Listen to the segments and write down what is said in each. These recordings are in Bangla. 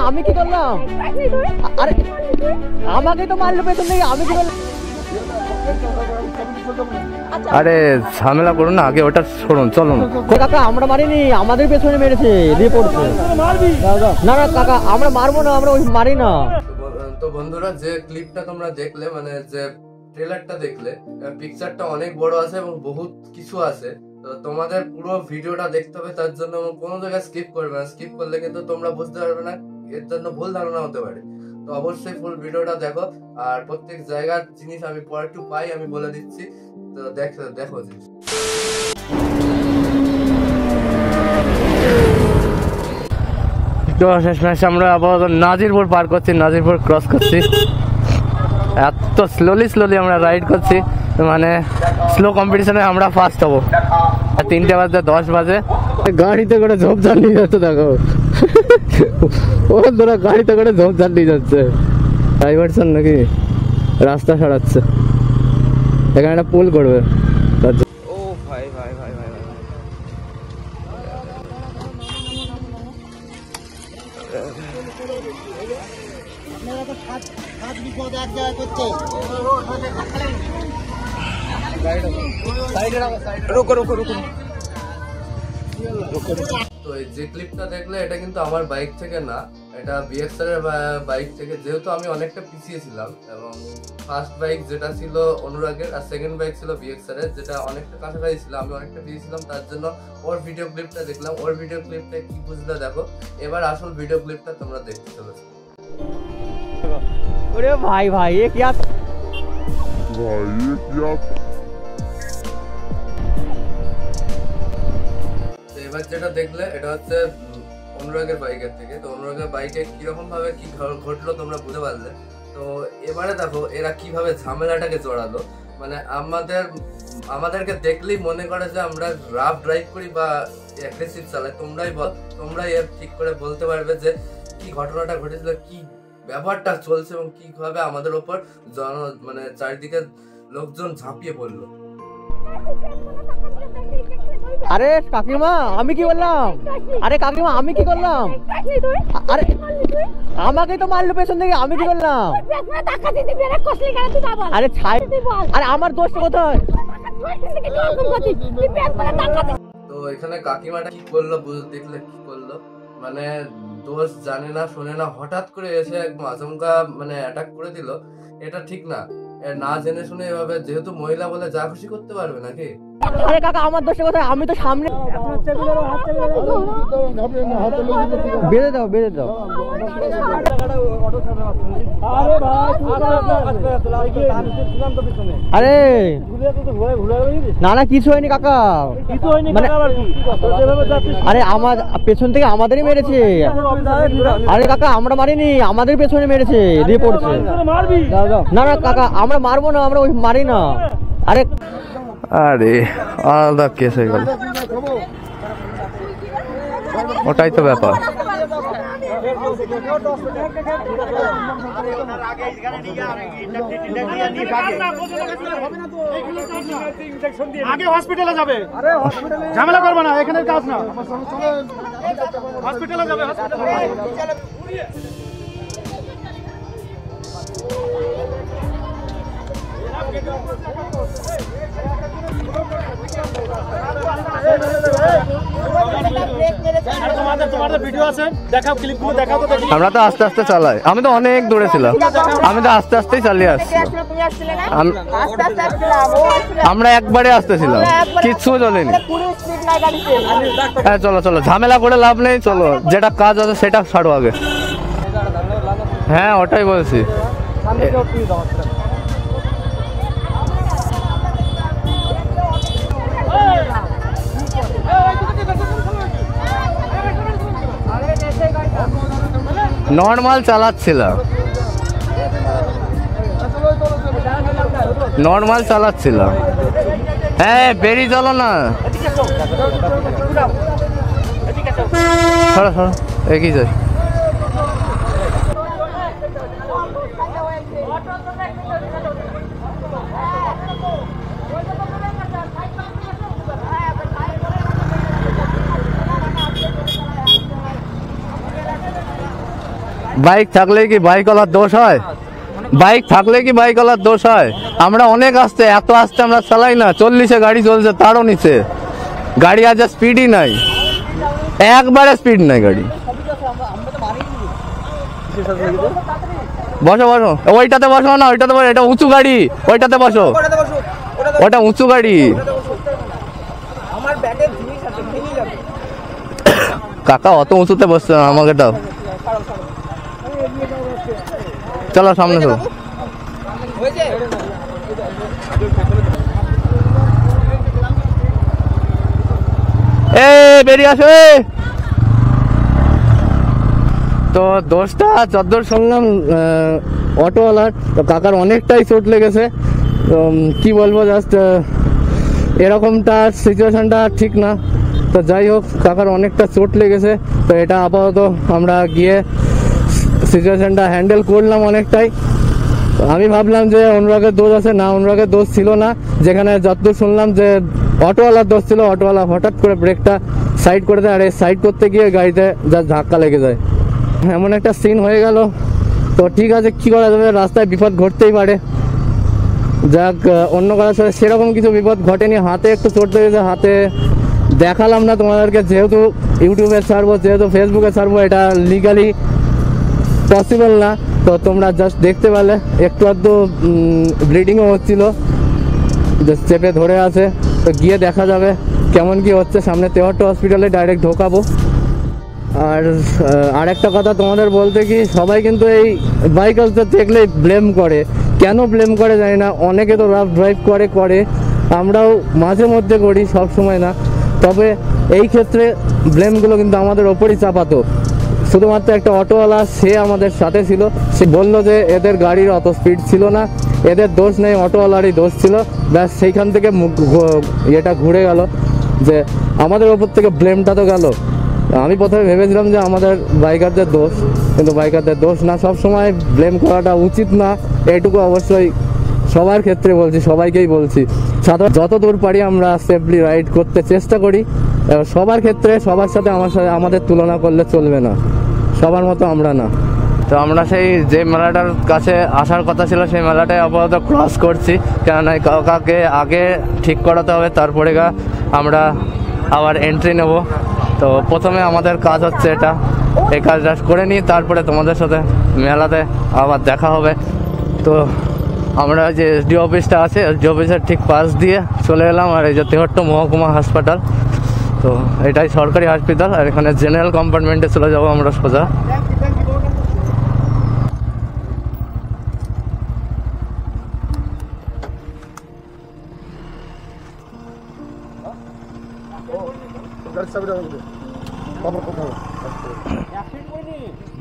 আমি কি করলাম? আরে আমাকে তো মারলো পেছন থেকে, আমি কি করলাম? আরে ঝামেলা করুন না, আগে ওটা শুনুন, চলুন। কাকা আমরা মারিনি, আমাদের পেছনে মেরেছে দিয়ে পড়ছে। না না কাকা আমরা মারবো না, আমরা ওই মারি না। তো বন্ধুরা, যে ক্লিপটা তোমরা দেখলে, মানে যে ট্রেলারটা দেখলে, পিকচারটা অনেক বড় আছে এবং বহুত কিছু আছে। তো তোমাদের পুরো ভিডিওটা দেখতে হবে, তার জন্য কোনো জায়গায় স্কিপ করবে না। স্কিপ করলে কিন্তু তোমরা বুঝতে পারবে না, এর জন্য ভুল ধারণা হতে পারে। তো অবশ্যই ফুল ভিডিওটা দেখো, আর প্রত্যেক জায়গার জিনিস আমি পয়েন্ট টু পাই আমি বলে দিচ্ছি। তো দেখো জিনিস। তো শেষমেশ আমরা আবার নাজিরপুর পার করছি, নাজিরপুর ক্রস করছি। এত স্লোলি আমরা রাইড করছি, মানে স্লো কম্পিটিশনে আমরা ফার্স্ট হবো। 3টে বাজে 10 বাজে গাড়িতে করে ঝোপ চালিয়ে যাচ্ছে। দেখো ও তোরা গাড়িতে করে ঝোপ চালিয়ে যাচ্ছে। ড্রাইভারসন নাকি রাস্তা সারাচ্ছে, এখানে একটা পুল করবে। ও ভাই ভাই ভাই ভাই ভাই, তো যে ক্লিপটা দেখলে এটা কিন্তু আমার বাইক থেকে না, এটা বিএক্সআর এর বাইক থেকে। যেহেতু আমি অনেকটা পিছিয়ে ছিলাম এবং ফার্স্ট বাইক যেটা ছিল অনুরাগের আর সেকেন্ড বাইক ছিল বিএক্সআর এর, যেটা অনেকটা কাছাকাছি ছিল, আমি অনেকটা পিছিয়ে ছিলাম, তার জন্য ওর ভিডিও ক্লিপটা দেখলাম। ওর ভিডিও ক্লিপটা কি বুঝলে দেখো। এবার আসল ভিডিও ক্লিপটা তোমরা দেখতে চলেছো। ওরে ভাই ভাই এ কি এবার যেটা দেখলে এটা হচ্ছে অনুরাগের বাইকের থেকে। তো অনুরাগের বাইকে কিরকম ভাবে কি ঘটলো তোমরা বুঝতে পারলে। তো এবারে দেখো এরা কিভাবে ঝামেলাটাকে জড়ালো। মানে আমাদেরকে দেখলেই মনে করে যে আমরা রাফ ড্রাইভ করি বা অ্যাগ্রেসিভ চালাই। তোমরাই এর ঠিক করে বলতে পারবে যে কি ঘটনাটা ঘটেছিল, কি ব্যাপারটা চলছে এবং কিভাবে আমাদের ওপর মানে চারিদিকে লোকজন ঝাঁপিয়ে পড়লো। আরে কাকিমা আমি কি বললাম? আরে কাকিমা আমি কি করলাম? আরে আমাকে তো মারলো পেছন থেকে, আমি কি করলাম? আরে ছাই, আরে আমার দোষ কোথায়? তো এখানে কাকিমাটা কি করলো দেখলে, কি করলো মানে দোষ জানে না শোনে না, হঠাৎ করে এসে আচমকা মানে অ্যাটাক করে দিল। এটা ঠিক না, না জেনে শুনে এভাবে, যেহেতু মহিলা বলে যা খুশি করতে পারবে নাকি। আরে কাকা আমার দোষ কোথায়? আমি তো সামনে। বেঁধে দাও বেঁধে দাও। আরে না না কিছু হয়নি কাকা, মানে আরে আমার পেছন থেকে আমাদেরই মেরেছে। আরে কাকা আমরা মারিনি, আমাদের পেছনে মেরেছে দিয়ে পড়ছে। না না কাকা আমরা মারবো না, আমরা ওই মারি না। আরে আরে আলাদা কেস হয়ে গেল, ওটাই তো ব্যাপার। আগে হসপিটালে যাবে, ঝামেলা করবে না, এখানে কাজ না, হসপিটালে যাবে। আমরা তো আস্তে আস্তে চালাই, আমি তো অনেক দূরে ছিলাম, আমি তো আস্তে আস্তেই চালিয়ে আসছি। আমরা একবারে আসতেছিলাম, কিচ্ছু চলেনি। হ্যাঁ চলো চলো, ঝামেলা করে লাভ নেই, চলো যেটা কাজ আছে সেটা ছাড়ো আগে। হ্যাঁ ওটাই বলছি। নর্মাল চালাচ্ছিলাম, নর্মাল চালাচ্ছিলাম। হ্যাঁ বেরিয়ে চলো না, সরো সরো, এগিয়ে যাই। বাইক থাকলে কি বাইকওয়ালার দোষ হয়? বাইক থাকলে কি বাইকওয়ালার দোষ হয়? আমরা অনেক আস্তে, এত আস্তে আমরা চালাই না, 40-এ গাড়ি চলছে তারও নিচে। গাড়ি আজ স্পিডই নাই, একবারে স্পিড নাই গাড়ি। বসো বসো, ওইটাতে বসো না, ওইটাতে বসো, এটা উঁচু গাড়ি, ওইটাতে বসো, ওটা উঁচু গাড়ি। কাকা অত উঁচুতে বসছে না, আমাকে দাও। চলো সামনে চলো। এ বেরিয়ে আসো। তো দোষটা যতদূর শুনলাম অটোওয়ালার। তো কাকার অনেকটাই চোট লেগেছে। তো কি বলবো, জাস্ট এরকমটা সিচুয়েশনটা ঠিক না। তো যাই হোক, কাকার অনেকটা চোট লেগেছে। তো এটা আপাতত আমরা গিয়ে সিচুয়েশনটা হ্যান্ডেল করলাম অনেকটাই। আমি ভাবলাম যে অনুরাগের দোষ আছে, না অনুরাগের দোষ ছিল না। যেখানে যতদূর শুনলাম যে অটোওয়ালার দোষ ছিল, অটোওয়ালা হঠাৎ করে ব্রেকটা সাইড করে দেয়, আর এই সাইড করতে গিয়ে গাড়িতে যা ধাক্কা লেগে যায়, এমন একটা সিন হয়ে গেল। তো ঠিক আছে, কি করা যাবে, রাস্তায় বিপদ ঘটতেই পারে। যাক, অন্য কারোর সাথে সেরকম কিছু বিপদ ঘটেনি। হাতে একটু চোট লেগেছে, হাতে দেখালাম না তোমাদেরকে, যেহেতু ইউটিউবে ছাড়বো, যেহেতু ফেসবুকে ছাড়বো, এটা লিগালি পসিবল না। তো তোমরা জাস্ট দেখতে পেলে একটু আধটু ব্লিডিংও হচ্ছিল, জাস্ট চেপে ধরে আছে। তো গিয়ে দেখা যাবে কেমন কি হচ্ছে। সামনে তেহট্ট হসপিটালে ডাইরেক্ট ঢোকাবো। আর আরেকটা কথা তোমাদের বলতে কি, সবাই কিন্তু এই বাইকারদের দেখলেই ব্লেম করে। কেন ব্লেম করে জানি না। অনেকে তো রাফ ড্রাইভ করে, আমরাও মাঝে মধ্যে করি, সব সময় না। তবে এই ক্ষেত্রে ব্লেমগুলো কিন্তু আমাদের ওপরই চাপাতো। শুধুমাত্র একটা অটোওয়ালা, সে আমাদের সাথে ছিল, সে বললো যে এদের গাড়ির অত স্পিড ছিল না, এদের দোষ নেই, অটোওয়ালারই দোষ ছিল। ব্যাস সেইখান থেকে এটা ঘুরে গেল যে আমাদের ওপর থেকে ব্লেমটা তো গেল। আমি প্রথমে ভেবেছিলাম যে আমাদের বাইকারদের দোষ, কিন্তু বাইকারদের দোষ না, সব সময় ব্লেম করাটা উচিত না। এইটুকু অবশ্যই সবার ক্ষেত্রে বলছি, সবাইকেই বলছি। সাধারণ যত দূর পারি আমরা সেফলি রাইড করতে চেষ্টা করি। সবার ক্ষেত্রে সবার সাথে আমাদের তুলনা করলে চলবে না, সবার মতো আমরা না। তো আমরা সেই যে মেলাটার কাছে আসার কথা ছিল, সেই মেলাটাই আপাতত ক্রস করছি। কেননা কাকাকে আগে ঠিক করাতে হবে, তারপরে আমরা আবার এন্ট্রি নেব। তো প্রথমে আমাদের কাজ হচ্ছে এটা, এই কাজটা করে নিই, তারপরে তোমাদের সাথে মেলাতে আবার দেখা হবে। তো আমরা যে এসডি অফিসটা আছে, এসডি অফিসের ঠিক পাশ দিয়ে চলে এলাম। আর এই যে তেহট্ট মহকুমা হাসপাতাল, তো এটাই সরকারি হসপিটাল। আর এখানে জেনারেল কম্পার্টমেন্টে চলে যাবো আমরা সোজা।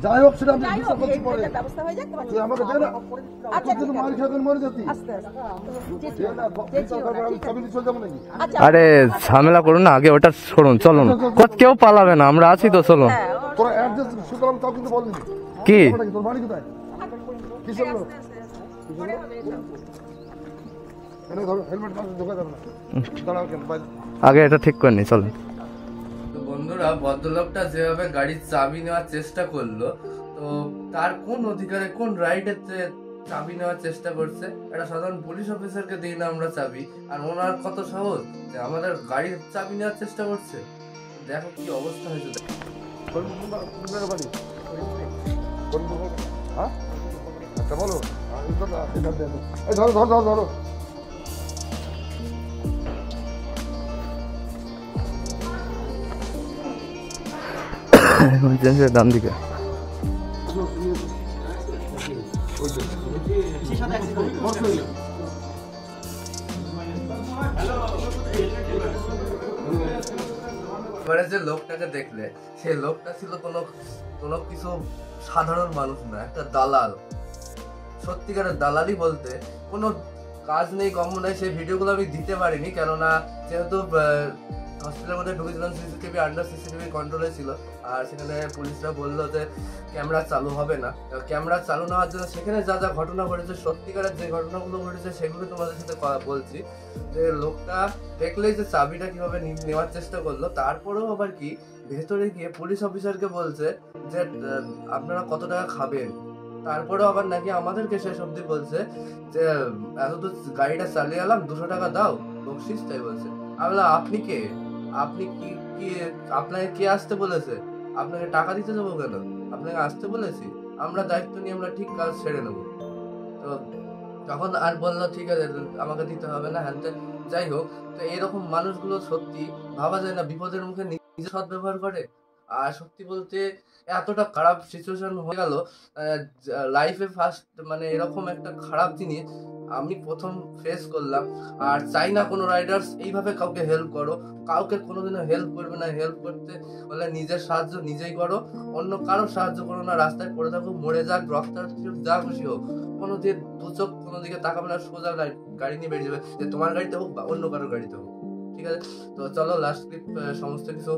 যাই হোক, সেটা আমি বিচার করছি পরে। তুই আমাকে দে না, তুই মার খাবেন, মরে যেতি। চলে যাবো নাকি? আরে ঝামেলা করুন না, আগে ওটা সরুন, চলুন। কেউ পালাবে না, আমরা আছি তো, চলুন। তোরা অ্যাড্রেস সুতরাং তাও কিন্তু বলবি কি তোর বাড়ি কোথায়, কি চললো? হেলমেট ঢোকা যাবে না, দাঁড়াও কেন, আগে এটা ঠিক করে নি, চলুন। বন্ধুরা, ভদ্রলোকটা যেভাবে গাড়ির চাবি নেওয়ার চেষ্টা করলো, তো তার কোন অধিকারে, কোন রাইটের চাবি নেওয়ার চেষ্টা করছে? একটা সাধারণ পুলিশ অফিসারকে দিই না আমরা চাবি, আর ওনার কত সহজ যে আমাদের গাড়ির চাবি নেওয়ার চেষ্টা করছে। দেখো কি অবস্থা হয়েছে। আচ্ছা বলো, ধরো ধরো ধরো ধরো। ডান দিকে এবারে যে লোকটাকে দেখলে, সেই লোকটা ছিল কোনো কিছু সাধারণ মানুষ না, একটা দালাল। সত্যিকারের দালালি বলতে কোনো কাজ নেই, কম্ম নেই। সেই ভিডিওগুলো আমি দিতে পারিনি, কেননা যেহেতু হসপিটালের মধ্যে ঢুকেছিলাম, সিসিটিভি আন্ডার সিসিটিভি কন্ট্রোলে ছিল। আর সেখানে পুলিশরা বললো যে ক্যামেরা চালু হবে না। ক্যামেরা চালু না হওয়ার জন্য সেখানে যা যা ঘটনা ঘটেছে, সত্যিকারের যে ঘটনাগুলো ঘটেছে সেগুলো তোমাদের সাথে বলছি। যে লোকটা দেখলেই যে চাবিটা কিভাবে নেওয়ার চেষ্টা করলো, তারপরেও আবার কি ভেতরে গিয়ে পুলিশ অফিসারকে বলছে যে আপনারা কত টাকা খাবেন। তারপরেও আবার নাকি আমাদেরকে শেষ অব্দি বলছে যে এত তো গাড়িটা চালিয়ে এলাম, 200 টাকা দাও বকশিস, তাই বলছে। আমি বললাম আপনি কে, আপনি কি কি আপনাকে কে আসতে বলেছে, আপনাকে টাকা দিতে যাবো কেন, আপনাকে আসতে বলেছি, আমরা দায়িত্ব নিয়ে আমরা ঠিক কাজ ছেড়ে নেবো। তো তখন আর বললো ঠিক আছে আমাকে দিতে হবে না, হ্যান। যাই হোক, তো এরকম মানুষগুলো সত্যি ভাবা যায় না বিপদের মুখে নিজে সদ্ব্যবহার করে। আর সত্যি বলতে এতটা খারাপ সিচুয়েশন হয়ে গেল লাইফে, ফার্স্ট মানে এরকম একটা খারাপ জিনিস আমি প্রথম ফেস করলাম। আর চাই না কোনো রাইডার্স এইভাবে কাউকে হেল্প করো, কাউকে কোনোদিনও হেল্প করবে না। হেল্প করতে হলে নিজের সাহায্য নিজেই করো, অন্য কারো সাহায্য করো না। রাস্তায় পড়ে থাকো, মরে যাক, রক্তাক্ত যা খুশি হোক, কোনো দিকে দু চোখ কোনো দিকে তাকাবে না, সোজা গাড়ি নিয়ে বেরিয়ে যাবে, যে তোমার গাড়িতে হোক বা অন্য কারোর গাড়িতে হোক। ঠিক আছে, তো চলো লাস্ট ক্লিপ সমস্ত কিছু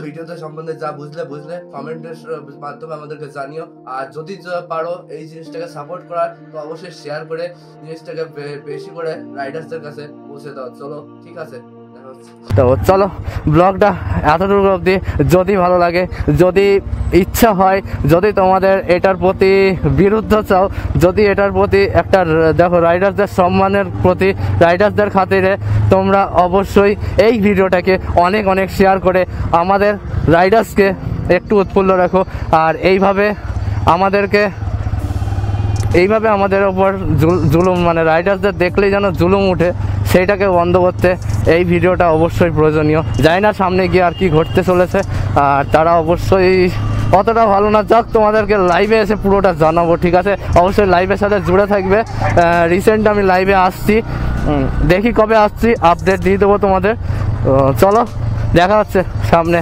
ভিডিওতে সম্বন্ধে যা বুঝলে কমেন্টের মাধ্যমে আমাদেরকে জানিও। আর যদি পারো এই জিনিসটাকে সাপোর্ট করার, তো অবশ্যই শেয়ার করে জিনিসটাকে বেশি করে রাইডার্সদের কাছে পৌঁছে দাও। চলো ঠিক আছে, তো চলো ব্লগটা এতটুকু অবধি। যদি ভালো লাগে, যদি ইচ্ছা হয়, যদি তোমাদের এটার প্রতি বিরুদ্ধ চাও, যদি এটার প্রতি একটা দেখো রাইডারদের সম্মানের প্রতি, রাইডারদের খাতিরে তোমরা অবশ্যই এই ভিডিওটাকে অনেক অনেক শেয়ার করে আমাদের রাইডার্সকে একটু উৎফুল্ল রাখো। আর এইভাবে আমাদের ওপর জুলুম, মানে রাইডার্সদের দেখলেই যেন জুলুম উঠে, সেইটাকে বন্ধ করতে এই ভিডিওটা অবশ্যই প্রয়োজনীয়। জানি না সামনে গিয়ে আর কি ঘটতে চলেছে, আর তারা অবশ্যই অতটা ভালো না যাক, তোমাদেরকে লাইভে এসে পুরোটা জানাবো। ঠিক আছে, অবশ্যই লাইভের সাথে জুড়ে থাকবে। রিসেন্ট আমি লাইভে আসছি, দেখি কবে আসছি, আপডেট দিয়ে দেবো তোমাদের। চলো দেখা হচ্ছে সামনে।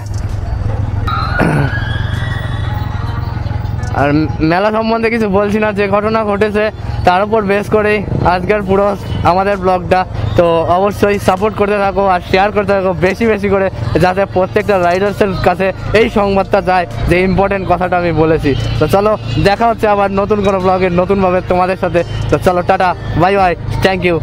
আর মেলা সম্বন্ধে কিছু বলছি না, যে ঘটনা ঘটেছে তার উপর বেস করেই আজকের পুরো আমাদের ব্লগটা। তো অবশ্যই সাপোর্ট করতে থাকো আর শেয়ার করতে থাকো বেশি বেশি করে, যাতে প্রত্যেকটা রাইডার্সের কাছে এই সংবাদটা যায় যে ইম্পর্টেন্ট কথাটা আমি বলেছি। তো চলো দেখা হচ্ছে আবার নতুন কোনো ব্লগের নতুনভাবে তোমাদের সাথে। তো চলো টাটা, বাই বাই, থ্যাংক ইউ।